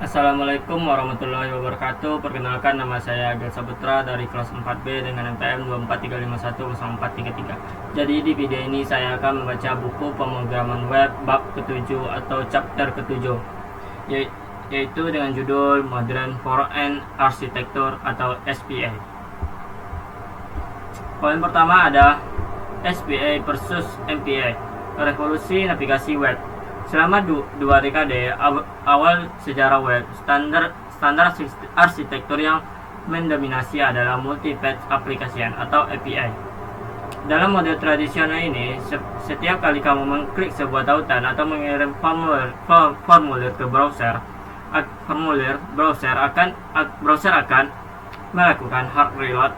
Assalamualaikum warahmatullahi wabarakatuh. Perkenalkan, nama saya Agil Saputra dari kelas 4B dengan NPM 243510433. Jadi di video ini saya akan membaca buku pemrograman web bab ke-7 atau chapter ke-7, yaitu dengan judul Modern Front-End Architecture atau SPA. Poin pertama ada SPA versus MPA, revolusi navigasi web. Selama dua dekade awal sejarah web, standar arsitektur yang mendominasi adalah multi-page application atau API. Dalam model tradisional ini, setiap kali kamu mengklik sebuah tautan atau mengirim formulir ke browser, browser akan melakukan hard reload.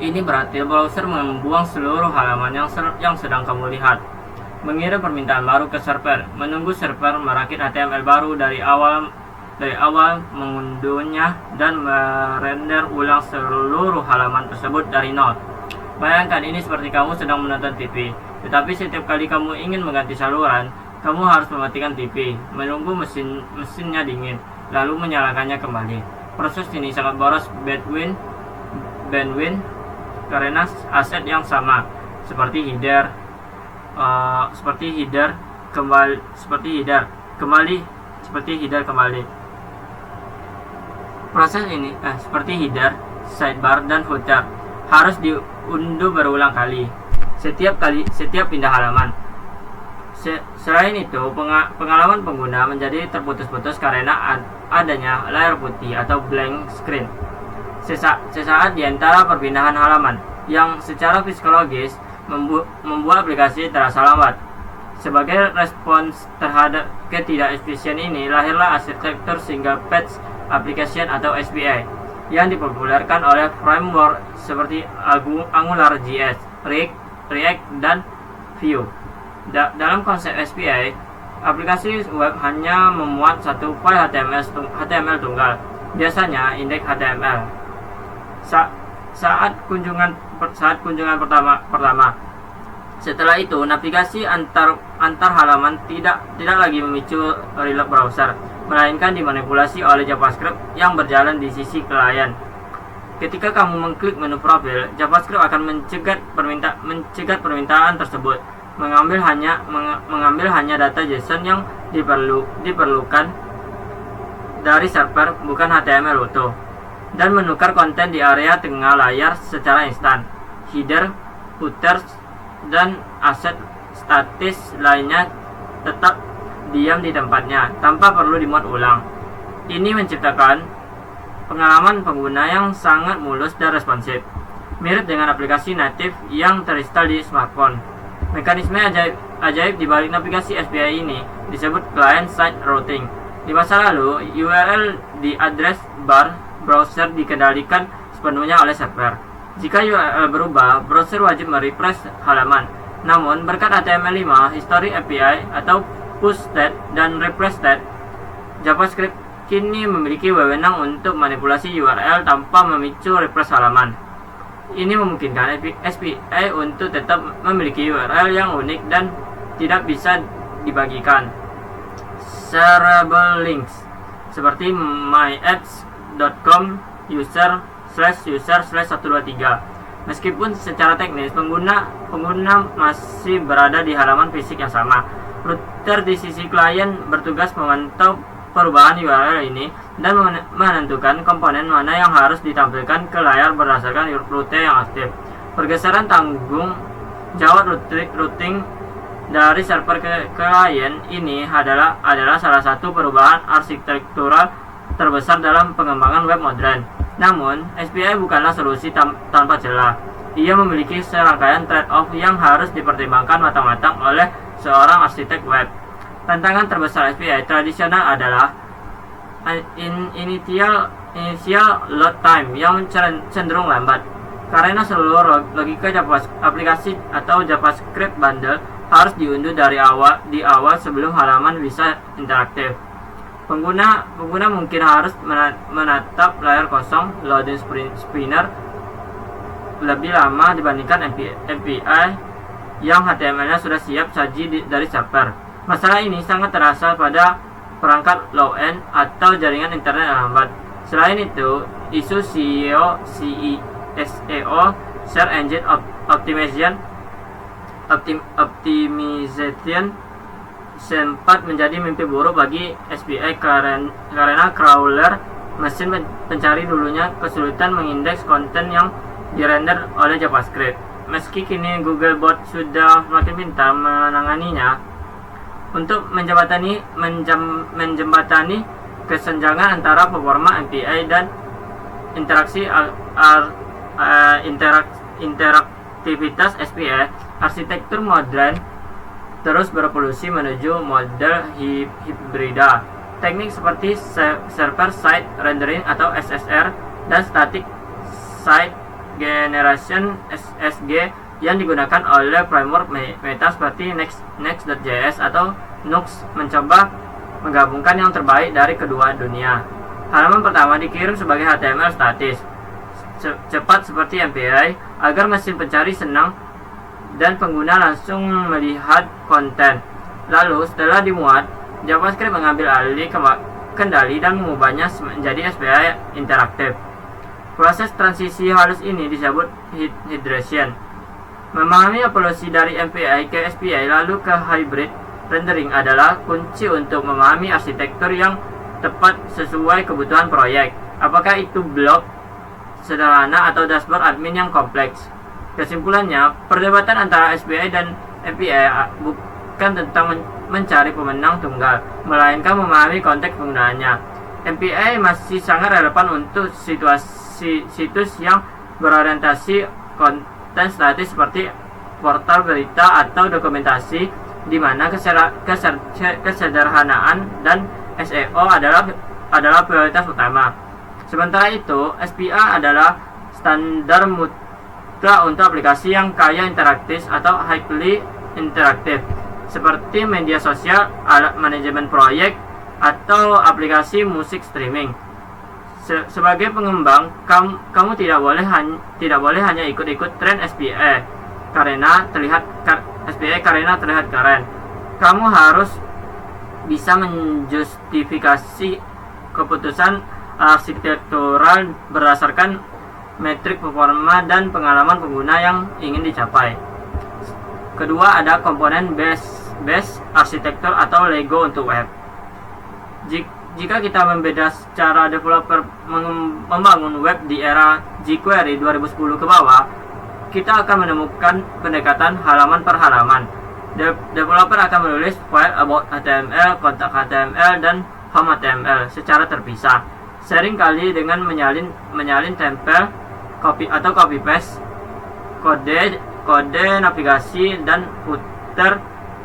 Ini berarti browser membuang seluruh halaman yang sedang kamu lihat, mengirim permintaan baru ke server, menunggu server merakit HTML baru dari awal, mengunduhnya, dan merender ulang seluruh halaman tersebut dari nol. Bayangkan ini seperti kamu sedang menonton TV, tetapi setiap kali kamu ingin mengganti saluran, kamu harus mematikan TV, menunggu mesinnya dingin, lalu menyalakannya kembali. Proses ini sangat boros bandwidth karena aset yang sama, seperti header kembali. Proses ini seperti header, sidebar, dan footer harus diunduh berulang kali setiap pindah halaman. Selain itu, pengalaman pengguna menjadi terputus-putus karena adanya layar putih atau blank screen sesaat di antara perpindahan halaman, yang secara psikologis membuat aplikasi terasa lambat. Sebagai respons terhadap ketidakefisien ini, lahirlah arsitektur single page application atau SPA yang dipopulerkan oleh framework seperti AngularJS, React, dan Vue. Dalam konsep SPA, aplikasi web hanya memuat satu file HTML tunggal, biasanya indeks HTML. Saat kunjungan pertama. Setelah itu, navigasi antar halaman tidak lagi memicu reload browser, melainkan dimanipulasi oleh JavaScript yang berjalan di sisi klien. Ketika kamu mengklik menu profil, JavaScript akan mencegat permintaan tersebut, mengambil hanya data JSON yang diperlukan dari server, bukan HTML utuh, dan menukar konten di area tengah layar secara instan. Header, footer, dan aset statis lainnya tetap diam di tempatnya tanpa perlu dimuat ulang. Ini menciptakan pengalaman pengguna yang sangat mulus dan responsif, mirip dengan aplikasi native yang terinstal di smartphone. Mekanisme ajaib di balik navigasi SPA ini disebut client-side routing. Di masa lalu, URL di address bar browser dikendalikan sepenuhnya oleh server. Jika URL berubah, browser wajib merefresh halaman. Namun, berkat HTML5, history API atau push state dan refresh state, JavaScript kini memiliki wewenang untuk manipulasi URL tanpa memicu refresh halaman. Ini memungkinkan SPA untuk tetap memiliki URL yang unik dan tidak bisa dibagikan. Shareable links seperti myapps.com user/123. Meskipun secara teknis pengguna masih berada di halaman fisik yang sama, router di sisi klien bertugas memantau perubahan URL ini dan menentukan komponen mana yang harus ditampilkan ke layar berdasarkan rute yang aktif. Pergeseran tanggung jawab routing dari server ke klien ini adalah salah satu perubahan arsitektural terbesar dalam pengembangan web modern. Namun, SPA bukanlah solusi tanpa celah. Ia memiliki serangkaian trade-off yang harus dipertimbangkan matang-matang oleh seorang arsitek web. Tantangan terbesar SPA tradisional adalah initial load time yang cenderung lambat, karena seluruh logika aplikasi atau JavaScript bundle harus diunduh di awal sebelum halaman bisa interaktif. Pengguna mungkin harus menatap layar kosong loading spinner lebih lama dibandingkan API yang HTML-nya sudah siap saji dari server. Masalah ini sangat terasa pada perangkat low-end atau jaringan internet yang lambat. Selain itu, isu SEO (Search Engine Optimization) sempat menjadi mimpi buruk bagi SPI karena crawler mesin pencari dulunya kesulitan mengindeks konten yang dirender oleh JavaScript. Meski kini Googlebot sudah makin pintar menanganinya untuk menjembatani kesenjangan antara performa API dan interaktivitas SPI, arsitektur modern terus berevolusi menuju model hibrida. Teknik seperti server-side rendering atau SSR dan static site generation SSG yang digunakan oleh framework meta seperti Next.js atau Nux mencoba menggabungkan yang terbaik dari kedua dunia. Halaman pertama dikirim sebagai HTML statis, cepat seperti MPI, agar mesin pencari senang dan pengguna langsung melihat konten. Lalu setelah dimuat, JavaScript mengambil alih kendali dan mengubahnya menjadi SPI interaktif. Proses transisi halus ini disebut hydration. Memahami evolusi dari MPI ke SPI lalu ke hybrid rendering adalah kunci untuk memahami arsitektur yang tepat sesuai kebutuhan proyek. Apakah itu blog sederhana atau dashboard admin yang kompleks? Kesimpulannya, perdebatan antara SPI dan MPI bukan tentang mencari pemenang tunggal, melainkan memahami konteks penggunaannya. MPI masih sangat relevan untuk situs yang berorientasi konten statis seperti portal berita atau dokumentasi, di mana kesederhanaan dan SEO adalah prioritas utama. Sementara itu, SPI adalah standar mutlak untuk aplikasi yang kaya interaktif atau highly interaktif, seperti media sosial, alat manajemen proyek, atau aplikasi musik streaming. Sebagai pengembang, kamu tidak boleh hanya ikut-ikut tren SPI karena terlihat keren. Kamu harus bisa menjustifikasi keputusan arsitektural berdasarkan metrik performa dan pengalaman pengguna yang ingin dicapai. Kedua, ada komponen base arsitektur atau Lego untuk web. Jika kita membeda secara developer membangun web di era jQuery 2010 ke bawah, kita akan menemukan pendekatan halaman per halaman. Developer akan menulis file about HTML, kontak HTML, dan home HTML secara terpisah, seringkali dengan menyalin tempel copy paste kode navigasi dan footer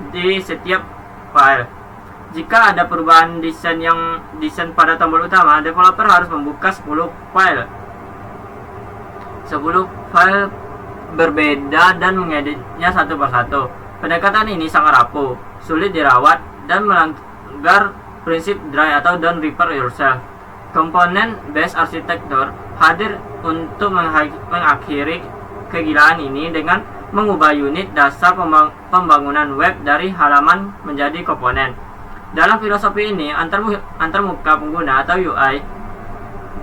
di setiap file. Jika ada perubahan desain pada tombol utama, developer harus membuka 10 file berbeda dan mengeditnya satu persatu. Pendekatan ini sangat rapuh, sulit dirawat, dan melanggar prinsip dry atau don't repair yourself. Komponen base arsitektur hadir untuk mengakhiri kegilaan ini dengan mengubah unit dasar pembangunan web dari halaman menjadi komponen. Dalam filosofi ini, antarmuka pengguna atau UI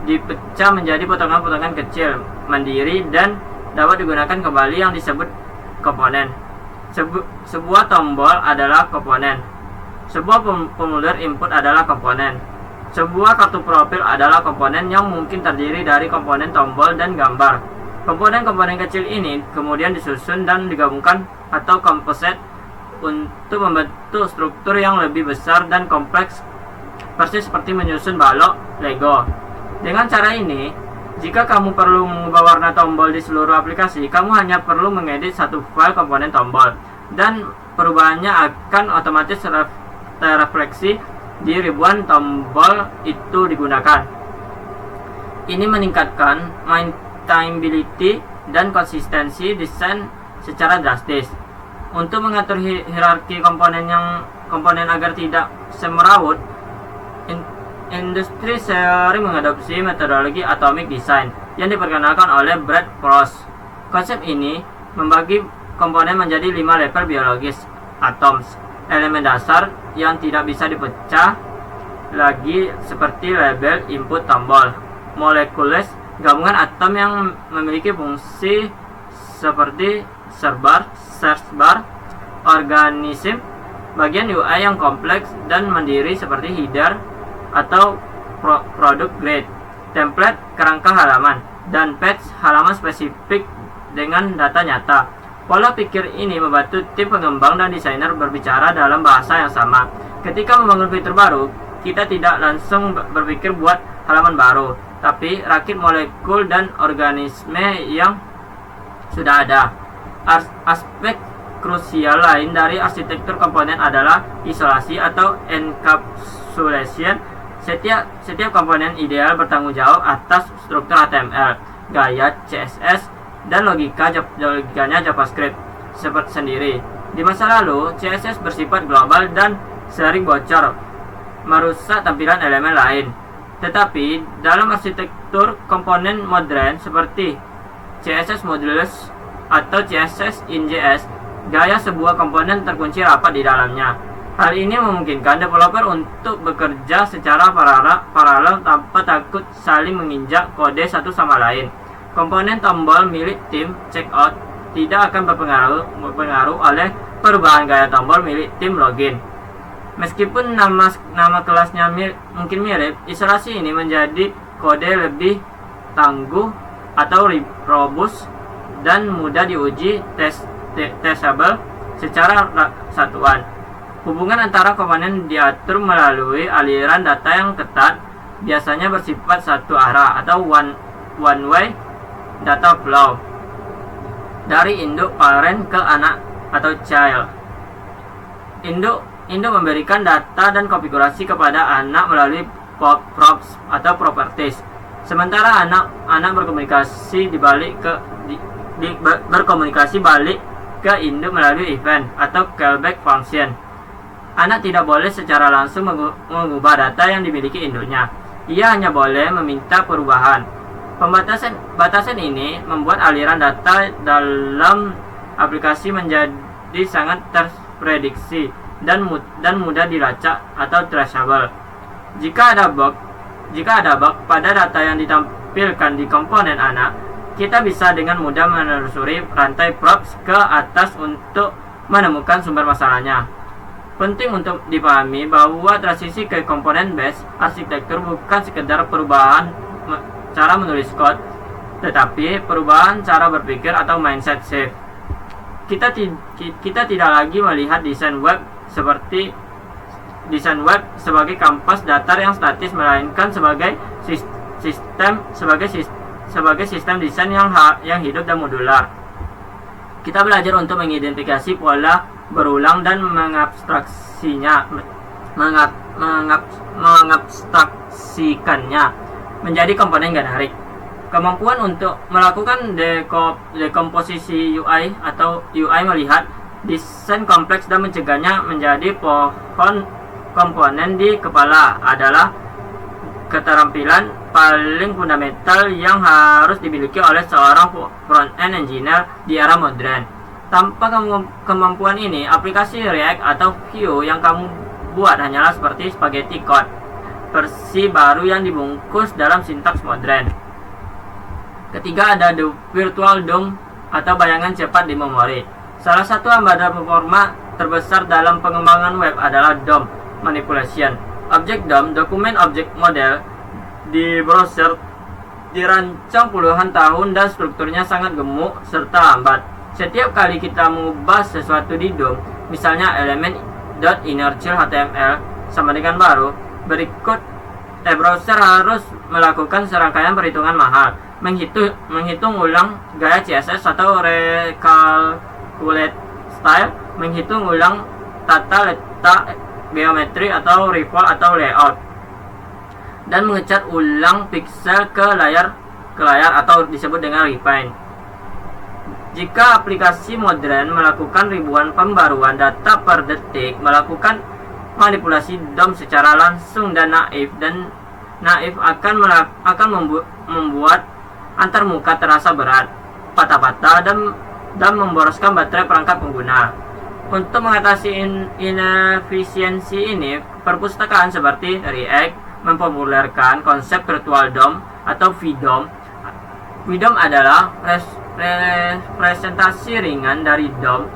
dipecah menjadi potongan-potongan kecil, mandiri, dan dapat digunakan kembali yang disebut komponen. Sebuah tombol adalah komponen. Sebuah formulir input adalah komponen. Sebuah kartu profil adalah komponen yang mungkin terdiri dari komponen tombol dan gambar. Komponen-komponen kecil ini kemudian disusun dan digabungkan atau composite untuk membentuk struktur yang lebih besar dan kompleks, persis seperti menyusun balok Lego. Dengan cara ini, jika kamu perlu mengubah warna tombol di seluruh aplikasi, kamu hanya perlu mengedit satu file komponen tombol, dan perubahannya akan otomatis terrefleksi di ribuan tombol itu digunakan. Ini meningkatkan maintainability dan konsistensi desain secara drastis. Untuk mengatur hierarki komponen agar tidak semerawut, industri sering mengadopsi metodologi atomic design yang diperkenalkan oleh Brad Frost. Konsep ini membagi komponen menjadi 5 level biologis atoms, elemen dasar yang tidak bisa dipecah, lagi seperti label input tombol. Molekules, gabungan atom yang memiliki fungsi seperti search bar, organisme, bagian UI yang kompleks dan mandiri seperti header atau product grade, template kerangka halaman, dan page halaman spesifik dengan data nyata. Pola pikir ini membantu tim pengembang dan desainer berbicara dalam bahasa yang sama. Ketika membangun fitur baru, kita tidak langsung berpikir buat halaman baru, tapi rakit molekul dan organisme yang sudah ada. Aspek krusial lain dari arsitektur komponen adalah isolasi atau encapsulation. Setiap komponen ideal bertanggung jawab atas struktur HTML, gaya CSS, dan logikanya JavaScript seperti sendiri. Di masa lalu, CSS bersifat global dan sering bocor, merusak tampilan elemen lain. Tetapi dalam arsitektur komponen modern seperti CSS Modules atau CSS in JS, gaya sebuah komponen terkunci rapat di dalamnya. Hal ini memungkinkan developer untuk bekerja secara paralel tanpa takut saling menginjak kode satu sama lain. Komponen tombol milik tim checkout tidak akan berpengaruh oleh perubahan gaya tombol milik tim login. Meskipun nama kelasnya mungkin mirip, isolasi ini menjadi kode lebih tangguh atau robust dan mudah diuji testable secara satuan. Hubungan antara komponen diatur melalui aliran data yang ketat, biasanya bersifat satu arah atau one way data flow dari induk parent ke anak atau child. Induk memberikan data dan konfigurasi kepada anak melalui props atau properties, sementara anak berkomunikasi berkomunikasi balik ke induk melalui event atau callback function. Anak tidak boleh secara langsung mengubah data yang dimiliki induknya. Ia hanya boleh meminta perubahan. Batasan ini membuat aliran data dalam aplikasi menjadi sangat terprediksi dan mudah dilacak atau traceable. Jika ada bug pada data yang ditampilkan di komponen anak, kita bisa dengan mudah menelusuri rantai props ke atas untuk menemukan sumber masalahnya. Penting untuk dipahami bahwa transisi ke komponen base arsitektur bukan sekedar perubahan cara menulis kode, tetapi perubahan cara berpikir atau mindset shift. Kita tidak lagi melihat desain web sebagai kampas datar yang statis, melainkan sebagai sistem desain yang hidup dan modular. Kita belajar untuk mengidentifikasi pola berulang dan mengabstraksikannya menjadi komponen generik. Kemampuan untuk melakukan dekomposisi UI atau UI melihat desain kompleks dan mencegahnya menjadi pohon komponen di kepala adalah keterampilan paling fundamental yang harus dimiliki oleh seorang front-end engineer di era modern. Tanpa kemampuan ini, aplikasi React atau Vue yang kamu buat hanyalah seperti spaghetti code versi baru yang dibungkus dalam sintaks modern. Ketiga, ada the virtual DOM atau bayangan cepat di memori. Salah satu hambatan performa terbesar dalam pengembangan web adalah DOM manipulation. Objek DOM, dokumen objek model di browser, dirancang puluhan tahun dan strukturnya sangat gemuk serta lambat. Setiap kali kita mengubah sesuatu di DOM, misalnya elemen .inertial HTML sama dengan baru, browser harus melakukan serangkaian perhitungan mahal, menghitung ulang gaya CSS atau recalculate style, menghitung ulang tata letak geometri atau rival atau layout, dan mengecat ulang pixel ke layar atau disebut dengan refine. Jika aplikasi modern melakukan ribuan pembaruan data per detik, melakukan manipulasi DOM secara langsung dan naif akan membuat antarmuka terasa berat, patah-patah, dan memboroskan baterai perangkat pengguna. Untuk mengatasi inefisiensi ini, perpustakaan seperti React mempopulerkan konsep virtual DOM atau VDOM. VDOM adalah representasi ringan dari DOM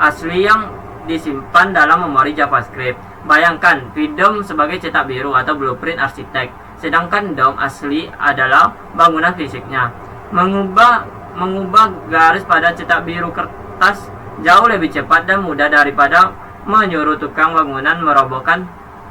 asli yang disimpan dalam memori JavaScript. Bayangkan VDOM sebagai cetak biru atau blueprint arsitek, sedangkan DOM asli adalah bangunan fisiknya. Mengubah garis pada cetak biru kertas jauh lebih cepat dan mudah daripada menyuruh tukang bangunan merobohkan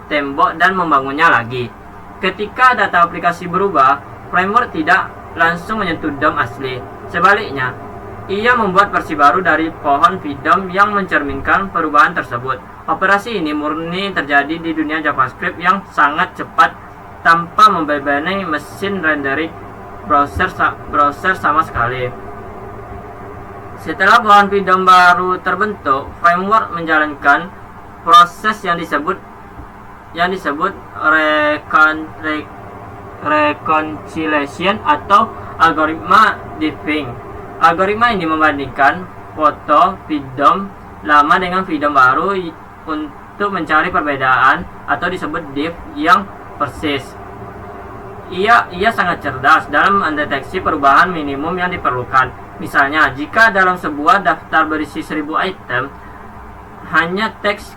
tembok dan membangunnya lagi. Ketika data aplikasi berubah, framework tidak langsung menyentuh DOM asli. Sebaliknya, ia membuat versi baru dari pohon VDOM yang mencerminkan perubahan tersebut. Operasi ini murni terjadi di dunia JavaScript yang sangat cepat tanpa membebani mesin rendering browser sama sekali. Setelah pohon VDOM baru terbentuk, framework menjalankan proses yang disebut reconciliation atau algoritma diffing. Algoritma ini membandingkan foto VDOM lama dengan VDOM baru untuk mencari perbedaan atau disebut diff yang persis. Ia sangat cerdas dalam mendeteksi perubahan minimum yang diperlukan. Misalnya, jika dalam sebuah daftar berisi 1000 item, hanya teks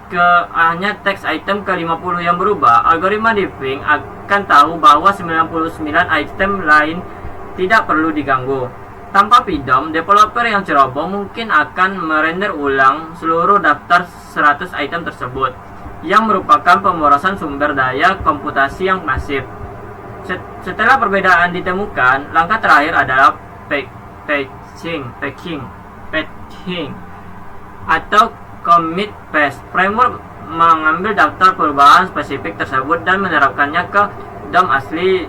item ke-50 yang berubah, algoritma diffing akan tahu bahwa 99 item lain tidak perlu diganggu. Tanpa VDOM, developer yang ceroboh mungkin akan merender ulang seluruh daftar 100 item tersebut, yang merupakan pemborosan sumber daya komputasi yang masif. Setelah perbedaan ditemukan, langkah terakhir adalah patching atau commit paste. Framework mengambil daftar perubahan spesifik tersebut dan menerapkannya ke DOM asli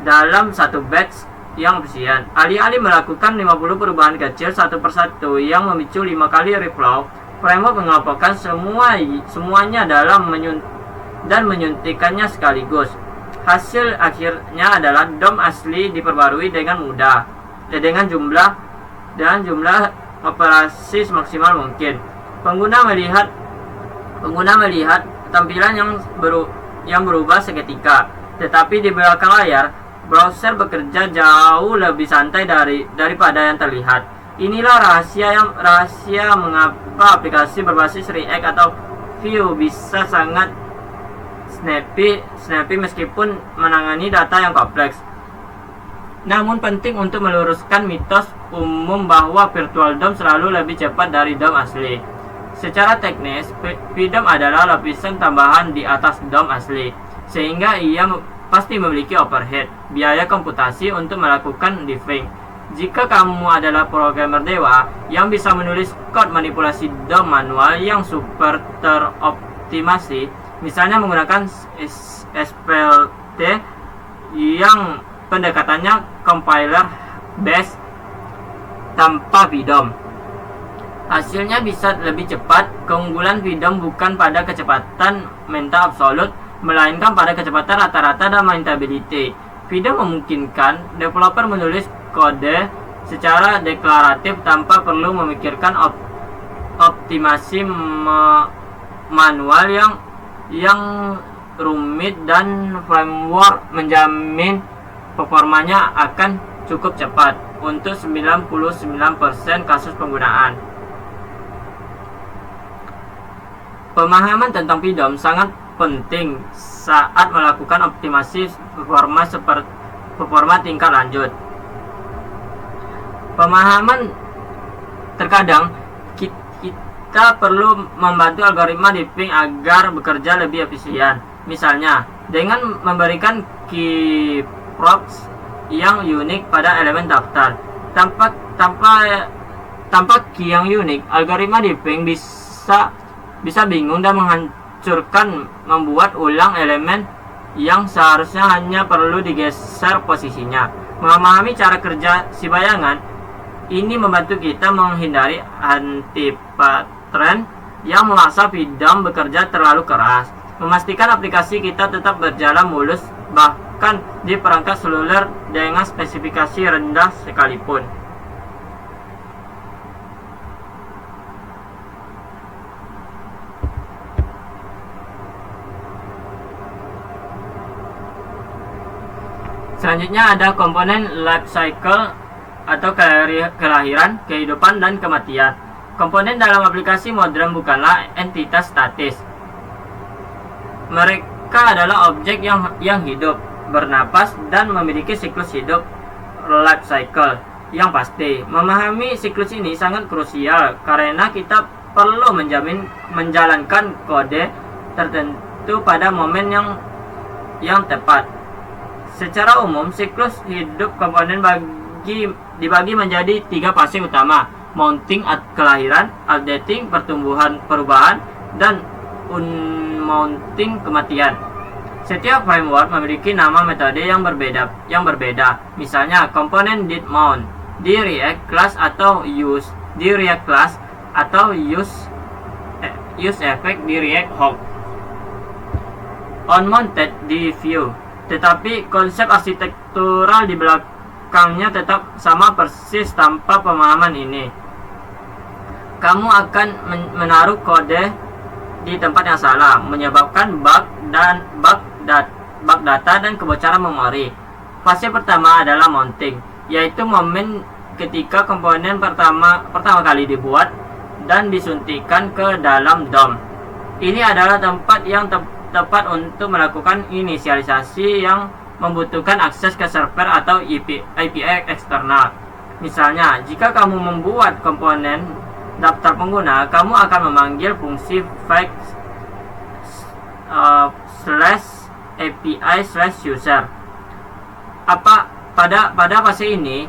dalam satu batch yang efisien. Alih-alih melakukan 50 perubahan kecil satu persatu yang memicu 5 kali reflow, framework mengelompokkan semuanya dalam dan menyuntikannya sekaligus. Hasil akhirnya adalah DOM asli diperbarui dengan mudah dengan jumlah operasi semaksimal mungkin. Pengguna melihat tampilan yang berubah seketika, tetapi di belakang layar browser bekerja jauh lebih santai daripada yang terlihat. Inilah rahasia mengapa aplikasi berbasis React atau Vue bisa sangat snappy meskipun menangani data yang kompleks. Namun penting untuk meluruskan mitos umum bahwa virtual DOM selalu lebih cepat dari DOM asli. Secara teknis, VDOM adalah lapisan tambahan di atas DOM asli, sehingga ia pasti memiliki overhead, biaya komputasi untuk melakukan diffing. Jika kamu adalah programmer dewa yang bisa menulis kode manipulasi DOM manual yang super teroptimasi, misalnya menggunakan SPLT yang pendekatannya compiler based tanpa VDOM, hasilnya bisa lebih cepat. Keunggulan VDOM bukan pada kecepatan menta absolut, melainkan pada kecepatan rata-rata dan maintainability. VDOM memungkinkan developer menulis kode secara deklaratif tanpa perlu memikirkan optimasi manual yang rumit, dan framework menjamin performanya akan cukup cepat untuk 99% kasus penggunaan. Pemahaman tentang VDOM sangat penting saat melakukan optimasi performa tingkat lanjut. Pemahaman terkadang kita perlu membantu algoritma diffing agar bekerja lebih efisien. Misalnya, dengan memberikan key props yang unik pada elemen daftar. Tanpa key yang unik, algoritma diffing bisa bingung dan menghancurkan, membuat ulang elemen yang seharusnya hanya perlu digeser posisinya. Memahami cara kerja si bayangan ini membantu kita menghindari anti-pattern yang memaksa VDOM bekerja terlalu keras, memastikan aplikasi kita tetap berjalan mulus bahkan di perangkat seluler dengan spesifikasi rendah sekalipun. Selanjutnya ada komponen life cycle atau kelahiran, kehidupan, dan kematian. Komponen dalam aplikasi modern bukanlah entitas statis. Mereka adalah objek yang hidup, bernapas, dan memiliki siklus hidup life cycle yang pasti. Memahami siklus ini sangat krusial karena kita perlu menjalankan kode tertentu pada momen yang tepat. Secara umum, siklus hidup komponen dibagi menjadi 3 fase utama: mounting kelahiran, updating perubahan, dan unmounting kematian. Setiap framework memiliki nama metode yang berbeda. Misalnya, komponen did mount di React class atau use di React class atau use effect di React hook. Unmounted di Vue, tetapi konsep arsitektural di belakangnya tetap sama persis. Tanpa pemahaman ini, kamu akan menaruh kode di tempat yang salah, menyebabkan bug data dan kebocoran memori. Fase pertama adalah mounting, yaitu momen ketika komponen pertama kali dibuat dan disuntikan ke dalam DOM. Ini adalah tempat yang tepat untuk melakukan inisialisasi yang membutuhkan akses ke server atau API eksternal. Misalnya, jika kamu membuat komponen daftar pengguna, kamu akan memanggil fungsi fetch /API/user. Pada fase ini,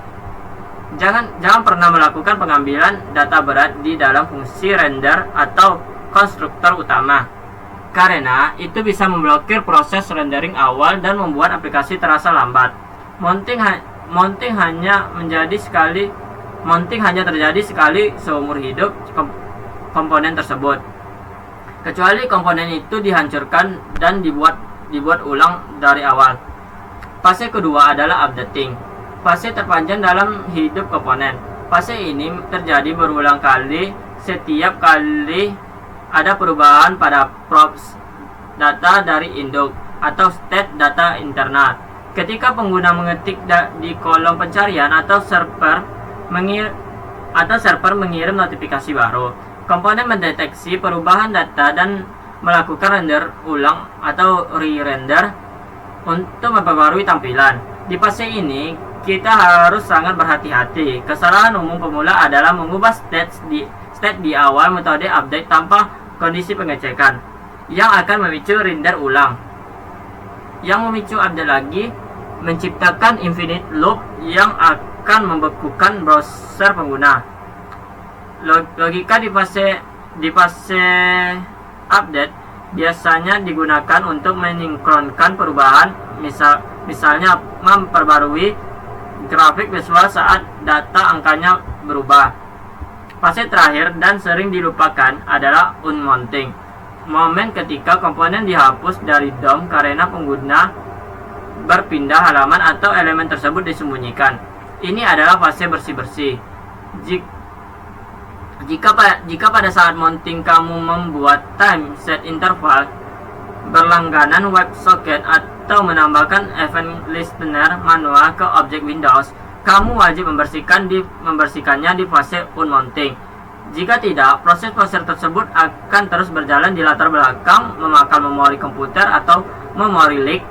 jangan pernah melakukan pengambilan data berat di dalam fungsi render atau konstruktor utama, karena itu bisa memblokir proses rendering awal dan membuat aplikasi terasa lambat. Mounting hanya terjadi sekali seumur hidup komponen tersebut, kecuali komponen itu dihancurkan dan dibuat ulang dari awal. Fase kedua adalah updating, fase terpanjang dalam hidup komponen. Fase ini terjadi berulang kali setiap kali ada perubahan pada props data dari induk atau state data internal. Ketika pengguna mengetik di kolom pencarian atau server mengirim notifikasi baru, komponen mendeteksi perubahan data dan melakukan render ulang atau re-render untuk memperbarui tampilan. Di fase ini, kita harus sangat berhati-hati. Kesalahan umum pemula adalah mengubah state di awal metode update tanpa kondisi pengecekan, yang akan memicu render ulang, yang memicu update lagi, menciptakan infinite loop yang akan membekukan browser pengguna. Logika di fase update biasanya digunakan untuk mensinkronkan perubahan, misalnya memperbarui grafik visual saat data angkanya berubah. Fase terakhir dan sering dilupakan adalah unmounting, momen ketika komponen dihapus dari DOM karena pengguna berpindah halaman atau elemen tersebut disembunyikan. Ini adalah fase bersih-bersih. Jika pada saat mounting kamu membuat time set interval, berlangganan WebSocket, atau menambahkan event listener manual ke objek Windows, kamu wajib membersihkannya di fase unmounting. Jika tidak, proses-proses tersebut akan terus berjalan di latar belakang, memakan memori komputer atau memori leak.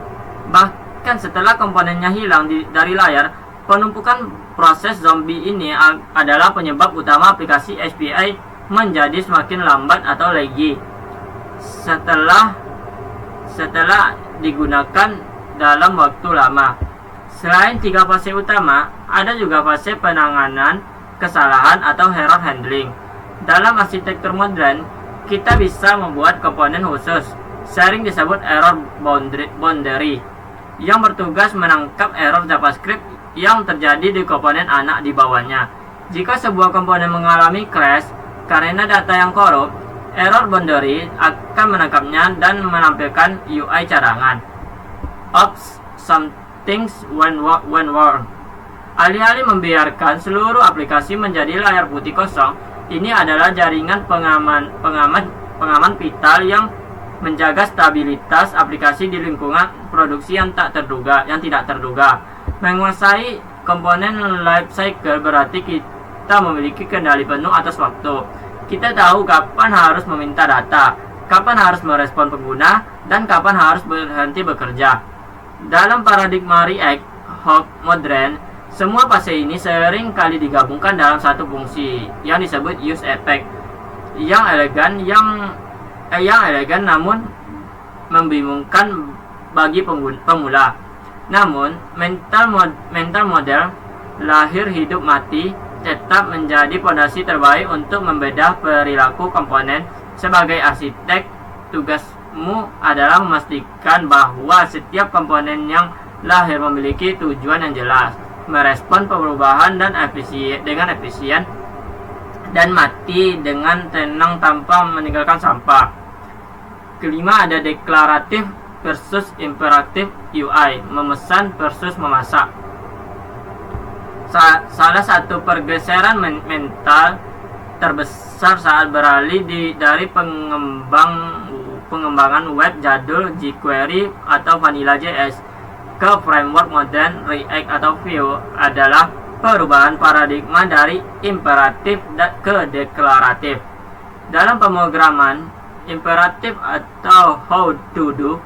Bahkan setelah komponennya hilang dari layar, penumpukan proses zombie ini adalah penyebab utama aplikasi API menjadi semakin lambat atau laggy setelah digunakan dalam waktu lama. Selain 3 fase utama, ada juga fase penanganan kesalahan atau error handling. Dalam arsitektur modern, kita bisa membuat komponen khusus, sering disebut error boundary, yang bertugas menangkap error JavaScript yang terjadi di komponen anak di bawahnya. Jika sebuah komponen mengalami crash karena data yang korup, error boundary akan menangkapnya dan menampilkan UI cadangan. Oops, something's went wrong. Alih-alih membiarkan seluruh aplikasi menjadi layar putih kosong, ini adalah jaringan pengaman vital yang menjaga stabilitas aplikasi di lingkungan produksi yang tidak terduga. Menguasai komponen life cycle berarti kita memiliki kendali penuh atas waktu. Kita tahu kapan harus meminta data, kapan harus merespon pengguna, dan kapan harus berhenti bekerja. Dalam paradigma React Hook modern, semua fase ini sering kali digabungkan dalam satu fungsi yang disebut use effect. Yang elegan namun membingungkan bagi pemula. Namun, mental model lahir hidup mati tetap menjadi fondasi terbaik untuk membedah perilaku komponen. Sebagai arsitek, tugasmu adalah memastikan bahwa setiap komponen yang lahir memiliki tujuan yang jelas, merespon perubahan dengan efisien, dan mati dengan tenang tanpa meninggalkan sampah. Kelima, ada deklaratif versus imperatif UI, memesan versus memasak. Salah satu pergeseran mental terbesar saat beralih dari pengembangan web jadul jQuery atau Vanilla JS ke framework modern React atau Vue adalah perubahan paradigma dari imperatif ke deklaratif. Dalam pemrograman imperatif atau how to do,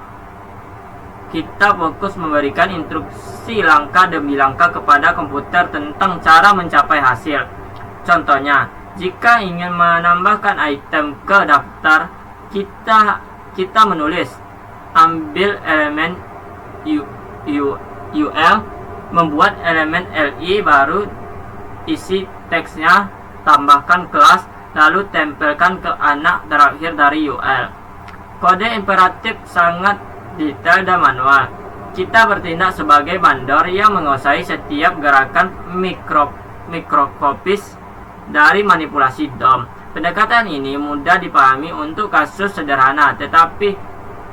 kita fokus memberikan instruksi langkah demi langkah kepada komputer tentang cara mencapai hasil. Contohnya, jika ingin menambahkan item ke daftar, kita menulis ambil elemen UL, membuat elemen LI, baru isi teksnya, tambahkan kelas, lalu tempelkan ke anak terakhir dari UL. Kode imperatif sangat detail dan manual. Kita bertindak sebagai mandor yang menguasai setiap gerakan mikrokopis dari manipulasi DOM. Pendekatan ini mudah dipahami untuk kasus sederhana, tetapi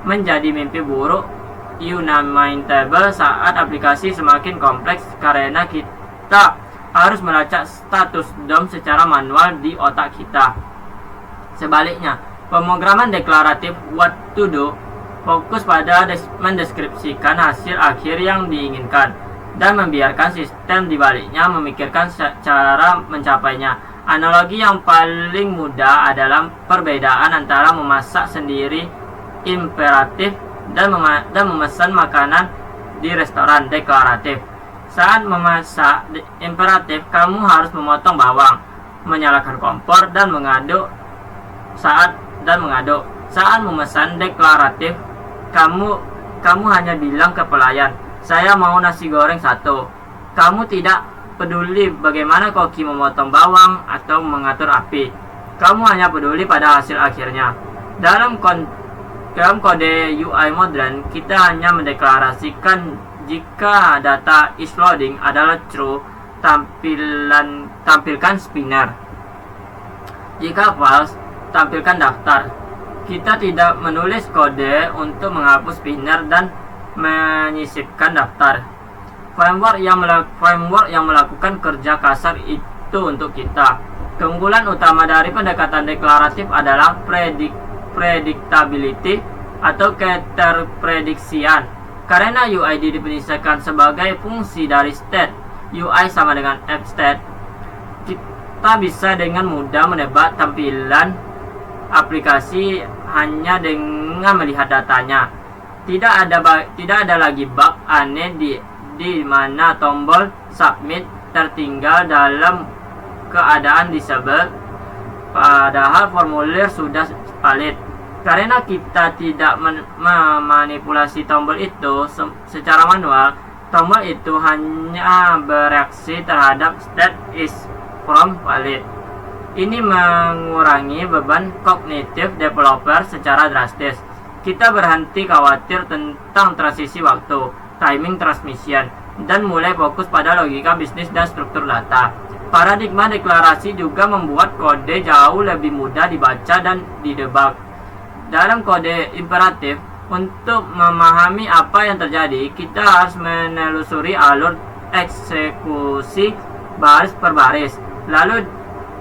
menjadi mimpi buruk unmanageable saat aplikasi semakin kompleks karena kita harus melacak status DOM secara manual di otak kita. Sebaliknya, pemrograman deklaratif what to do fokus pada mendeskripsikan hasil akhir yang diinginkan dan membiarkan sistem di baliknya memikirkan cara mencapainya. Analogi yang paling mudah adalah perbedaan antara memasak sendiri imperatif dan memesan makanan di restoran deklaratif. Saat memasak imperatif, kamu harus memotong bawang, menyalakan kompor, dan mengaduk. Saat memesan deklaratif, kamu hanya bilang ke pelayan, saya mau nasi goreng 1. Kamu tidak peduli bagaimana koki memotong bawang atau mengatur api. Kamu hanya peduli pada hasil akhirnya. Dalam kode UI modern, kita hanya mendeklarasikan jika data is loading adalah true, tampilkan spinner. Jika false, tampilkan daftar. Kita tidak menulis kode untuk menghapus spinner dan menyisipkan daftar. Framework yang melakukan kerja kasar itu untuk kita. Keunggulan utama dari pendekatan deklaratif adalah predictability atau keterprediksian. Karena UI didefinisikan sebagai fungsi dari state, UI sama dengan app state, kita bisa dengan mudah menebak tampilan aplikasi hanya dengan melihat datanya. Tidak ada lagi bug aneh di mana tombol submit tertinggal dalam keadaan disable padahal formulir sudah valid. Karena kita tidak memanipulasi tombol itu secara manual, tombol itu hanya bereaksi terhadap state is from valid. Ini mengurangi beban kognitif developer secara drastis. Kita berhenti khawatir tentang transisi waktu, timing transmission, dan mulai fokus pada logika bisnis dan struktur data. Paradigma deklarasi juga membuat kode jauh lebih mudah dibaca dan didebug. Dalam kode imperatif, untuk memahami apa yang terjadi, kita harus menelusuri alur eksekusi baris per baris. Lalu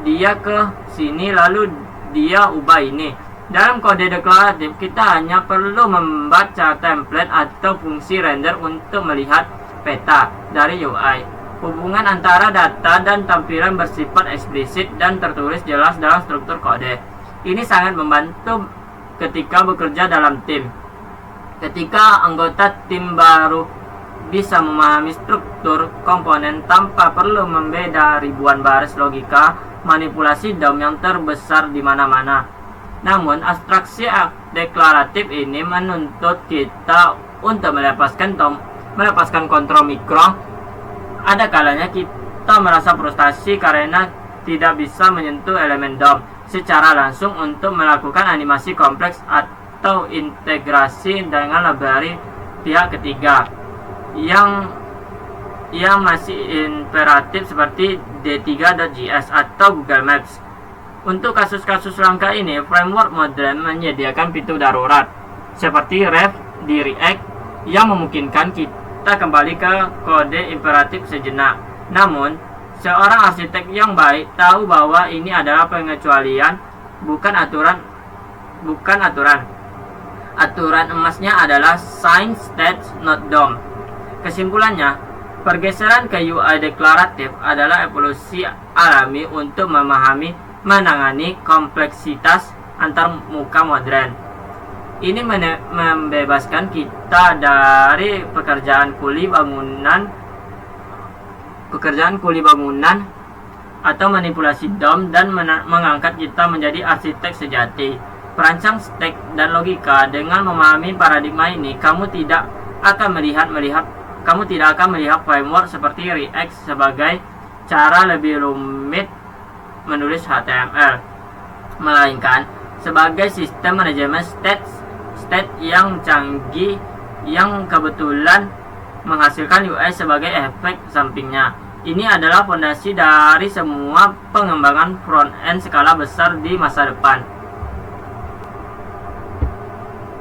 dia ke sini, lalu dia ubah ini, Dalam kode deklaratif, kita hanya perlu membaca template atau fungsi render untuk melihat peta dari UI. Hubungan antara data dan tampilan bersifat eksplisit dan tertulis jelas dalam struktur kode. Ini sangat membantu ketika bekerja dalam tim. Ketika anggota tim baru bisa memahami struktur komponen tanpa perlu membeda ribuan baris logika manipulasi DOM yang terbesar di mana-mana. Namun, abstraksi deklaratif ini menuntut kita untuk melepaskan kontrol mikro. Ada kalanya kita merasa frustasi karena tidak bisa menyentuh elemen DOM secara langsung untuk melakukan animasi kompleks atau integrasi dengan library pihak ketiga yang masih imperatif seperti D3.js atau Google Maps. Untuk kasus-kasus langka ini, framework modern menyediakan pintu darurat seperti ref di React yang memungkinkan kita kembali ke kode imperatif sejenak. Namun, seorang arsitek yang baik tahu bahwa ini adalah pengecualian, bukan aturan. Aturan emasnya adalah sign state not DOM. Kesimpulannya, pergeseran ke UI deklaratif adalah evolusi alami untuk menangani kompleksitas antar muka modern. Ini membebaskan kita dari pekerjaan kuli bangunan atau manipulasi DOM dan mengangkat kita menjadi arsitek sejati, perancang stek dan logika. Dengan memahami paradigma ini, kamu tidak akan melihat framework seperti React sebagai cara lebih rumit menulis HTML, melainkan sebagai sistem manajemen state yang canggih yang kebetulan menghasilkan UI sebagai efek sampingnya. Ini adalah fondasi dari semua pengembangan front-end skala besar di masa depan.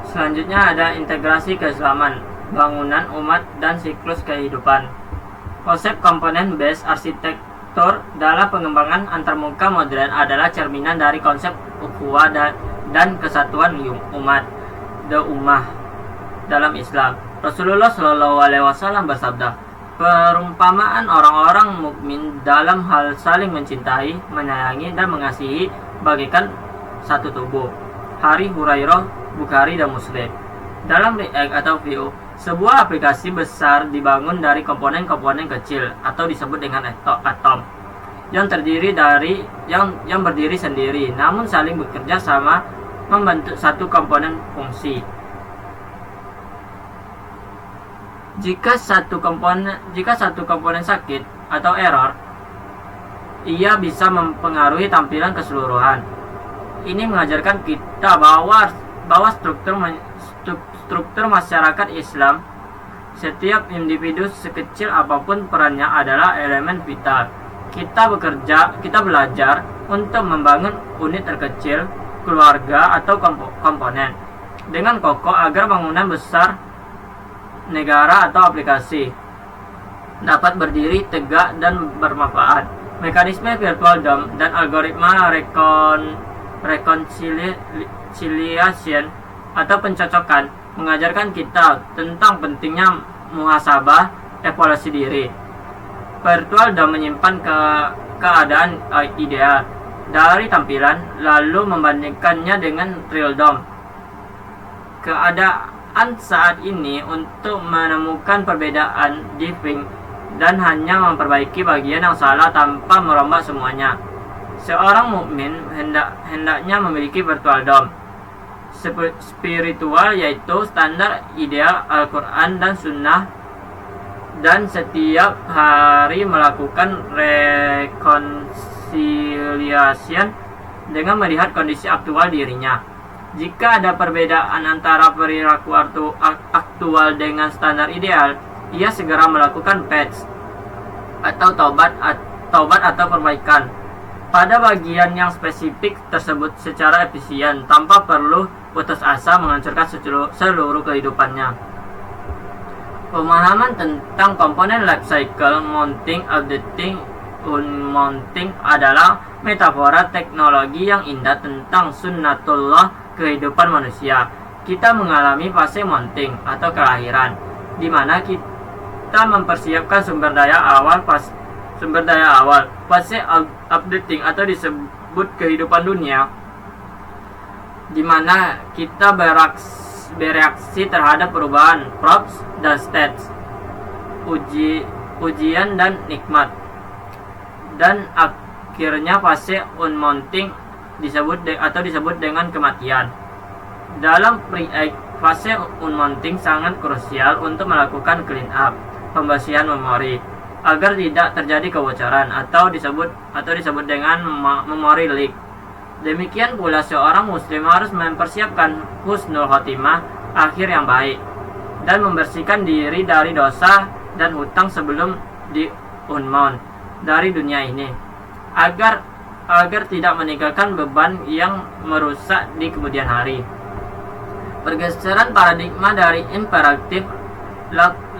Selanjutnya ada integrasi keislaman, bangunan umat, dan siklus kehidupan. Konsep komponen based arsitektur dalam pengembangan antarmuka modern adalah cerminan dari konsep ukhuwah dan kesatuan umat, the ummah dalam Islam. Rasulullah Shallallahu Alaihi Wasallam bersabda, perumpamaan orang-orang mukmin dalam hal saling mencintai, menyayangi, dan mengasihi bagaikan satu tubuh. Hari Hurairah, Bukhari, dan Muslim. Dalam React atau Vue, sebuah aplikasi besar dibangun dari komponen-komponen kecil atau disebut dengan atom yang berdiri sendiri namun saling bekerja sama membentuk satu komponen fungsi. Jika satu komponen sakit atau error, ia bisa mempengaruhi tampilan keseluruhan. Ini mengajarkan kita bahwa struktur masyarakat Islam, setiap individu sekecil apapun perannya adalah elemen vital. Kita belajar untuk membangun unit terkecil, keluarga atau komponen dengan kokoh agar bangunan besar, negara atau aplikasi dapat berdiri tegak dan bermanfaat. Mekanisme virtual DOM dan algoritma reconciliation atau pencocokan mengajarkan kita tentang pentingnya muhasabah evaluasi diri. Virtual DOM menyimpan keadaan ideal dari tampilan lalu membandingkannya dengan real DOM. Keadaan saat ini untuk menemukan perbedaan diffing dan hanya memperbaiki bagian yang salah tanpa merombak semuanya. Seorang mukmin hendaknya memiliki virtual DOM spiritual, yaitu standar ideal Al-Quran dan Sunnah, dan setiap hari melakukan reconciliation dengan melihat kondisi aktual dirinya. Jika ada perbedaan antara perilaku aktual dengan standar ideal, ia segera melakukan patch atau taubat atau perbaikan pada bagian yang spesifik tersebut secara efisien tanpa perlu putus asa menghancurkan seluruh kehidupannya. Pemahaman tentang komponen lifecycle mounting, updating, unmounting adalah metafora teknologi yang indah tentang sunnatullah kehidupan manusia. Kita mengalami fase mounting atau kelahiran, di mana kita mempersiapkan sumber daya awal. Fase updating atau disebut kehidupan dunia, di mana kita bereaksi terhadap perubahan props dan states, ujian dan nikmat. Dan akhirnya fase unmounting disebut dengan kematian. Dalam fase unmounting sangat krusial untuk melakukan clean up, pembersihan memori, agar tidak terjadi kebocoran atau disebut dengan memory leak. Demikian pula seorang muslim harus mempersiapkan husnul khotimah, akhir yang baik, dan membersihkan diri dari dosa dan hutang sebelum di unmount dari dunia ini, agar tidak meninggalkan beban yang merusak di kemudian hari. Pergeseran paradigma dari imperatif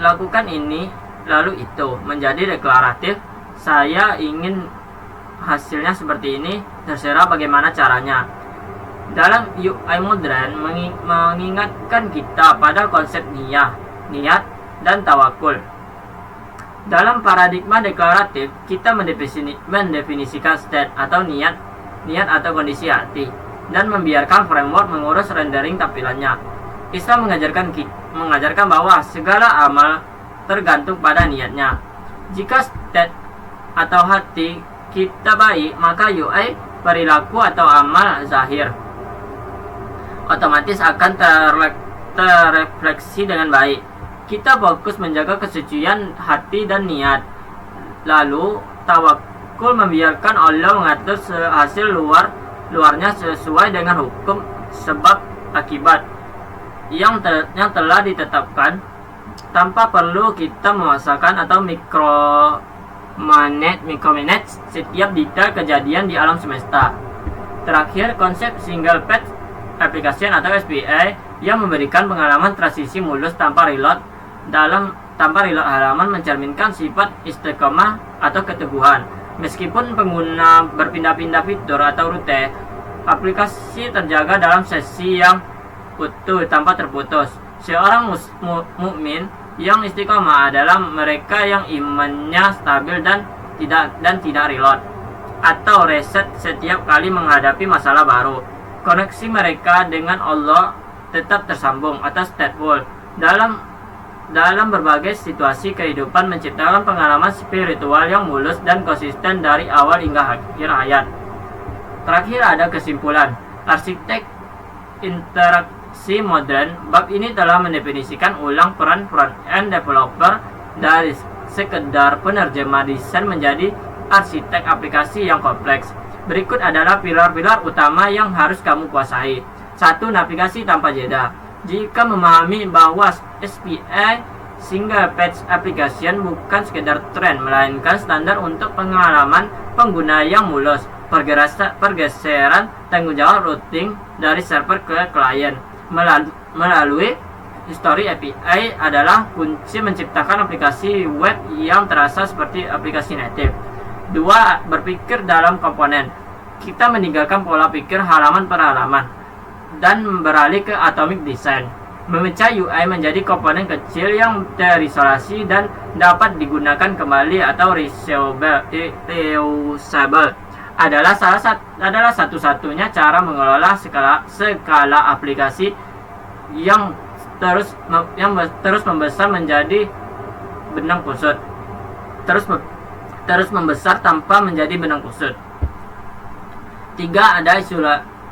lakukan ini lalu itu menjadi deklaratif, saya ingin hasilnya seperti ini, terserah bagaimana caranya. Dalam UI modern mengingatkan kita pada konsep niat dan tawakul. Dalam paradigma deklaratif, kita mendefinisikan state atau niat atau kondisi hati, dan membiarkan framework mengurus rendering tampilannya. Islam mengajarkan bahwa segala amal tergantung pada niatnya. Jika state atau hati kita baik, maka UI, perilaku atau amal zahir otomatis akan terrefleksi dengan baik. Kita fokus menjaga kesucian hati dan niat. Lalu tawakul membiarkan Allah mengatur hasil luarnya sesuai dengan hukum sebab akibat yang telah ditetapkan, tanpa perlu kita memaksakan atau micromanage setiap detail kejadian di alam semesta. Terakhir, konsep single page application atau SPA yang memberikan pengalaman transisi mulus tanpa reload halaman mencerminkan sifat istiqomah atau keteguhan. Meskipun pengguna berpindah-pindah fitur atau rute, aplikasi terjaga dalam sesi yang utuh tanpa terputus. Seorang mukmin yang istiqomah adalah mereka yang imannya stabil dan tidak reload atau reset setiap kali menghadapi masalah baru. Koneksi mereka dengan Allah tetap tersambung atau stateful dalam berbagai situasi kehidupan, menciptakan pengalaman spiritual yang mulus dan konsisten dari awal hingga akhir hayat. Terakhir ada kesimpulan. Arsitek interaksi modern, bab ini telah mendefinisikan ulang peran front-end developer dari sekedar penerjemah desain menjadi arsitek aplikasi yang kompleks. Berikut adalah pilar-pilar utama yang harus kamu kuasai. 1. Navigasi tanpa jeda. Jika memahami bahwa SPA Single Page Application bukan sekedar tren, melainkan standar untuk pengalaman pengguna yang mulus, pergeseran tanggung jawab routing dari server ke klien melalui history API adalah kunci menciptakan aplikasi web yang terasa seperti aplikasi native. 2. Berpikir dalam komponen. Kita meninggalkan pola pikir halaman per halaman dan beralih ke atomic design, memecah UI menjadi komponen kecil yang terisolasi dan dapat digunakan kembali atau reusable adalah satu-satunya cara mengelola skala aplikasi yang terus membesar menjadi benang kusut, terus membesar tanpa menjadi benang kusut. 3. Ada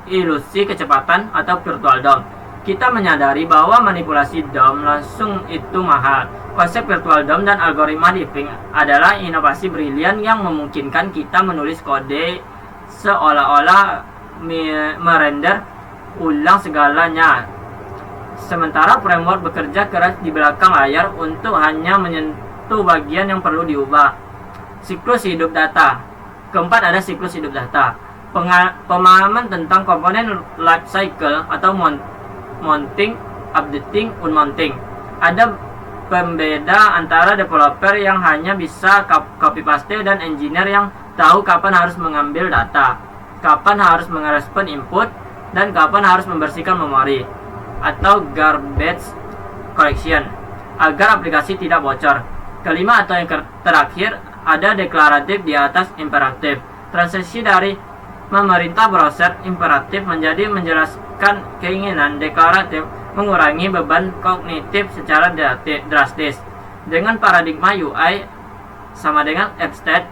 ilusi kecepatan atau virtual DOM. Kita menyadari bahwa manipulasi DOM langsung itu mahal. Konsep virtual DOM dan algoritma diffing adalah inovasi brilian yang memungkinkan kita menulis kode seolah-olah merender ulang segalanya, sementara framework bekerja keras di belakang layar untuk hanya menyentuh bagian yang perlu diubah. Siklus hidup data. Keempat, ada siklus hidup data. Pemahaman tentang komponen life cycle atau mounting, updating, unmounting. Ada pembeda antara developer yang hanya bisa copy paste dan engineer yang tahu kapan harus mengambil data, kapan harus merespon input, dan kapan harus membersihkan memori atau garbage collection agar aplikasi tidak bocor. Kelima atau yang terakhir, ada deklaratif di atas imperatif. Transisi dari memerintah browser imperatif menjadi menjelaskan keinginan deklaratif mengurangi beban kognitif secara drastis. Dengan paradigma UI sama dengan app state,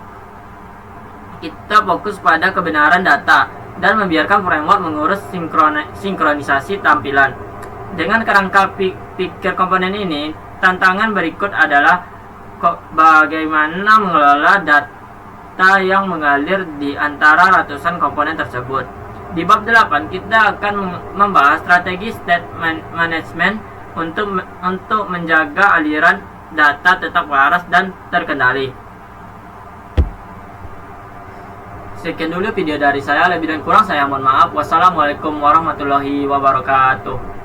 kita fokus pada kebenaran data dan membiarkan framework mengurus sinkronisasi tampilan. Dengan kerangka pikir komponen ini, tantangan berikut adalah bagaimana mengelola data yang mengalir di antara ratusan komponen tersebut. Di bab 8 kita akan membahas strategi state management untuk menjaga aliran data tetap waras dan terkendali. Sekian dulu video dari saya, lebih dan kurang saya mohon maaf. Wassalamualaikum warahmatullahi wabarakatuh.